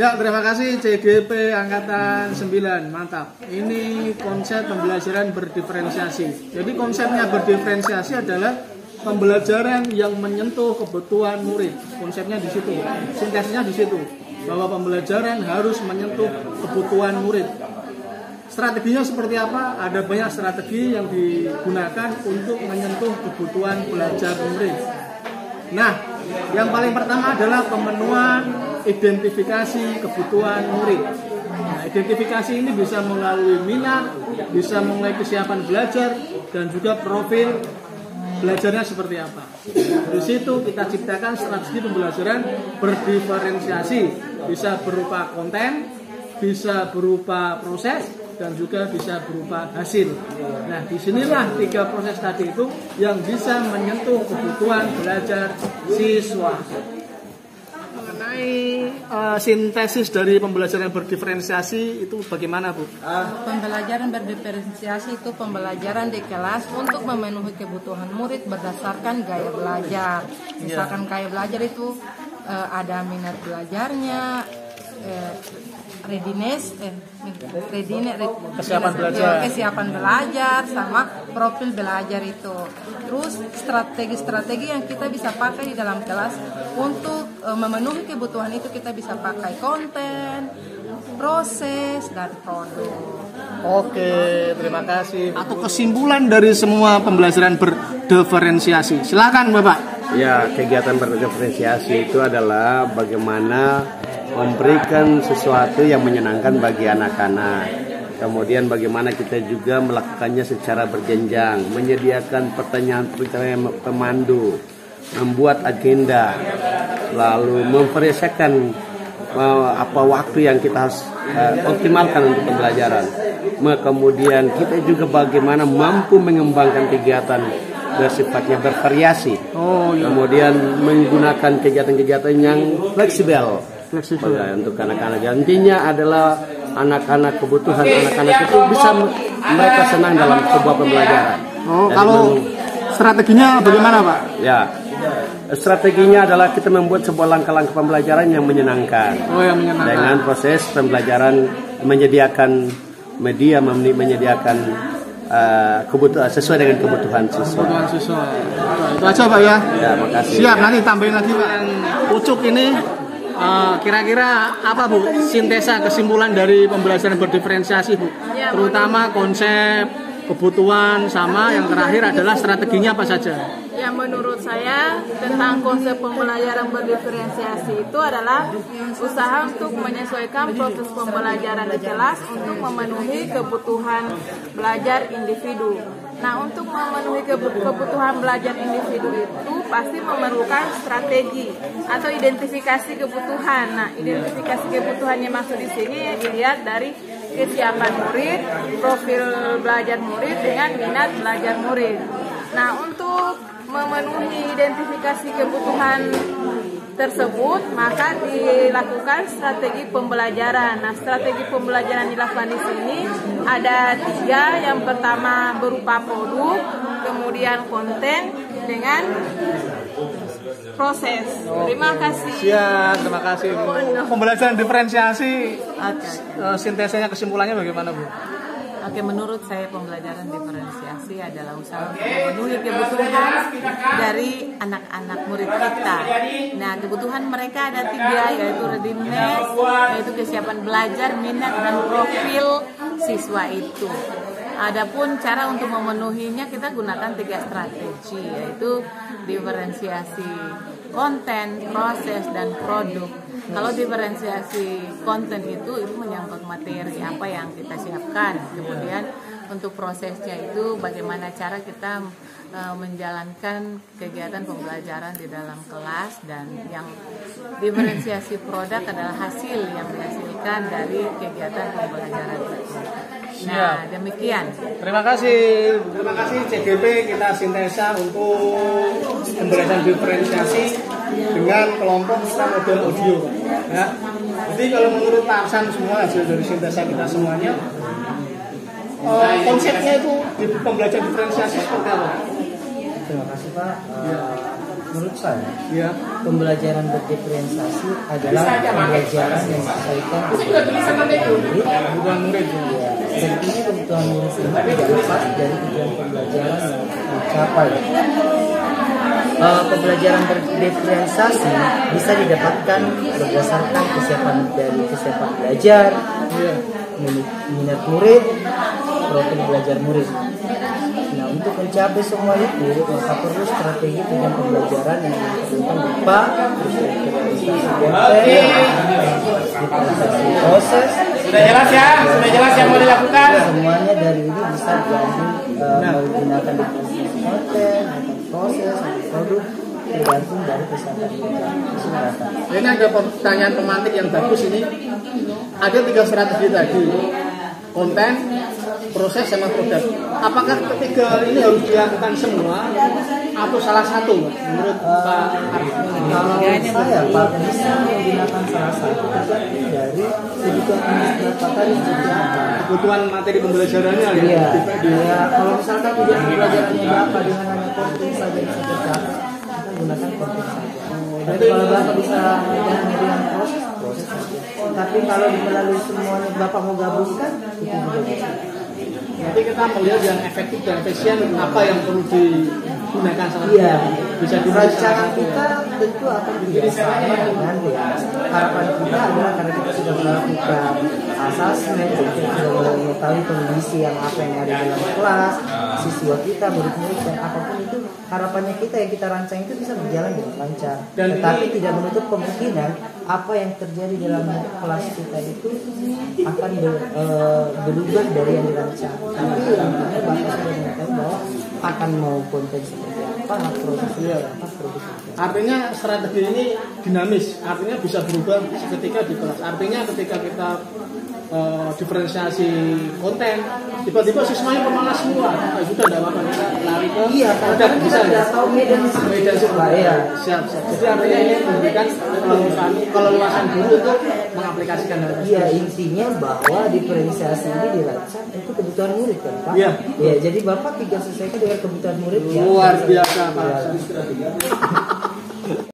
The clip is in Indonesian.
Ya, terima kasih CGP Angkatan 9, mantap. Ini konsep pembelajaran berdiferensiasi. Jadi konsepnya berdiferensiasi adalah pembelajaran yang menyentuh kebutuhan murid. Konsepnya di situ, sintesisnya di situ, bahwa pembelajaran harus menyentuh kebutuhan murid. Strateginya seperti apa? Ada banyak strategi yang digunakan untuk menyentuh kebutuhan belajar murid. Nah, yang paling pertama adalah pemenuhan identifikasi kebutuhan murid. Nah, identifikasi ini bisa melalui minat, bisa melalui kesiapan belajar, dan juga profil belajarnya seperti apa. Dari situ kita ciptakan strategi pembelajaran berdiferensiasi, bisa berupa konten, bisa berupa proses, dan juga bisa berupa hasil. Nah, disinilah 3 proses tadi itu yang bisa menyentuh kebutuhan belajar siswa. Mengenai sintesis dari pembelajaran berdiferensiasi itu bagaimana, Bu? Pembelajaran berdiferensiasi itu pembelajaran di kelas untuk memenuhi kebutuhan murid berdasarkan gaya belajar. Misalkan gaya belajar itu ada minat belajarnya, kesiapan belajar sama profil belajar itu. Terus strategi-strategi yang kita bisa pakai di dalam kelas untuk memenuhi kebutuhan itu, kita bisa pakai konten, proses, dan produk. Oke, terima kasih. Atau kesimpulan dari semua pembelajaran berdiferensiasi. Silakan, Bapak. Ya, kegiatan berdiferensiasi itu adalah bagaimana memberikan sesuatu yang menyenangkan bagi anak-anak. Kemudian bagaimana kita juga melakukannya secara berjenjang, menyediakan pertanyaan pemandu, membuat agenda, lalu memvariasikan apa waktu yang kita harus optimalkan untuk pembelajaran. Kemudian kita juga bagaimana mampu mengembangkan kegiatan bersifatnya bervariasi. Kemudian menggunakan kegiatan-kegiatan yang fleksibel. Untuk anak-anak, intinya adalah anak-anak, kebutuhan anak-anak itu bisa mereka senang dalam sebuah pembelajaran. Kalau strateginya bagaimana, Pak? Ya, strateginya adalah kita membuat sebuah langkah-langkah pembelajaran yang menyenangkan. Yang menyenangkan. Dengan proses pembelajaran menyediakan media, menyediakan kebutuhan sesuai dengan kebutuhan siswa. Itu aja, Pak ya. Ya, makasih. Siap, nanti tambahin lagi, Pak. Yang pucuk ini kira-kira apa, Bu, sintesa kesimpulan dari pembelajaran berdiferensiasi, Bu? Ya, terutama konsep, kebutuhan, sama yang terakhir adalah strateginya apa saja? Yang menurut saya tentang konsep pembelajaran berdiferensiasi itu adalah usaha untuk menyesuaikan proses pembelajaran di kelas untuk memenuhi kebutuhan belajar individu. Nah, untuk memenuhi kebutuhan belajar individu itu pasti memerlukan strategi atau identifikasi kebutuhan. Nah, identifikasi kebutuhannya maksud di sini dilihat dari kesiapan murid, profil belajar murid dengan minat belajar murid. Nah, untuk memenuhi identifikasi kebutuhan tersebut, maka dilakukan strategi pembelajaran. Nah, strategi pembelajaran dilakukan di sini ada 3. Yang pertama berupa produk, kemudian konten, dengan proses. Terima kasih. Siap, terima kasih, Bu. Pembelajaran diferensiasi, sintesanya kesimpulannya bagaimana, Bu? Oke, menurut saya pembelajaran diferensiasi adalah usaha untuk memenuhi kebutuhan dari anak-anak murid kita. Nah, kebutuhan mereka ada 3, yaitu readiness, yaitu kesiapan belajar, minat, dan profil siswa itu. Adapun cara untuk memenuhinya, kita gunakan 3 strategi, yaitu diferensiasi konten, proses, dan produk. Kalau diferensiasi konten itu menyangkut materi apa yang kita siapkan. Kemudian untuk prosesnya itu bagaimana cara kita menjalankan kegiatan pembelajaran di dalam kelas, dan yang diferensiasi produk adalah hasil yang dihasilkan dari kegiatan pembelajaran itu. Nah, demikian. Terima kasih CGP, kita sintesa untuk pembelajaran diferensiasi dengan kelompok model audio. Ya. Jadi kalau menurut Pak Aksan semua hasil dari sintesa kita semuanya, konsepnya itu di pembelajaran diferensiasi seperti apa? Terima kasih, Pak. Menurut saya, Ya. pembelajaran berdiferensiasi adalah pembelajaran yang disesuaikan Kebutuhan murid. ya. Tentunya kebutuhan murid ini tidak lepas dari tujuan pembelajaran yang dicapai. Pembelajaran berdiferensiasi bisa didapatkan berdasarkan kesiapan belajar, minat murid, profil belajar murid. Nah, untuk mencapai semua itu, maka perlu strategi tujuan pembelajaran yang diperlukan berupa proses. Sudah jelas ya mau dilakukan. Semuanya dari ini bisa diambil menggunakan definisi konten, atau proses, atau produk, tergantung dari kesadaran kita. Ini ada pertanyaan pemantik yang bagus ini. Ada 3 strategi tadi. Konten, proses, sama produk. Apakah ketiga ini harus dilakukan semua atau salah satu menurut Pak Arif? Kalau saya Pak bisa menggunakan salah satu tergantung dari kebutuhan berapa tadi Kebutuhan materi pembelajarannya ya. Iya. Kalau misalkan tujuan pembelajarannya berapa dengan hanya konten saja bisa tercapai, kita gunakan konten saja. Tapi kalau Bapak bisa dengan proses saja. Tapi kalau melalui semuanya Bapak mau gabungkan, itu juga bisa. Nanti kita melihat yang efektif dan efisien apa yang perlu digunakan salah satu. Iya. Bisa Rancangan kita tentu akan tidak sama dengan harapan kita adalah karena kita sudah melakukan asesmen, kita sudah mengetahui kondisi yang apa yang ada dalam kelas, siswa kita, murid-murid dan apapun itu, harapannya kita yang kita rancang itu bisa berjalan dengan lancar. Tetapi tidak menutup kemungkinan apa yang terjadi dalam kelas kita itu akan berubah dari yang dirancang. Tapi intinya Bapak sudah mengetahui bahwa akan mau konten seperti apa, prosesnya apa, produk. Artinya strategi ini dinamis, artinya bisa berubah seketika di kelas. Artinya ketika kita diferensiasi konten, tiba-tiba siswanya pemalas semua, sudah tidak apa-apa kita lari ke kadang bisa tidak tahu medan seperti ya. siap. Jadi artinya ini memberikan keleluasan guru untuk mengaplikasikan hal tersebut. Iya, intinya bahwa diferensiasi ini dirancang itu kebutuhan murid kan Pak? Iya. Ya, jadi Bapak tinggal sesuaikan dengan kebutuhan murid. Luar biasa Pak.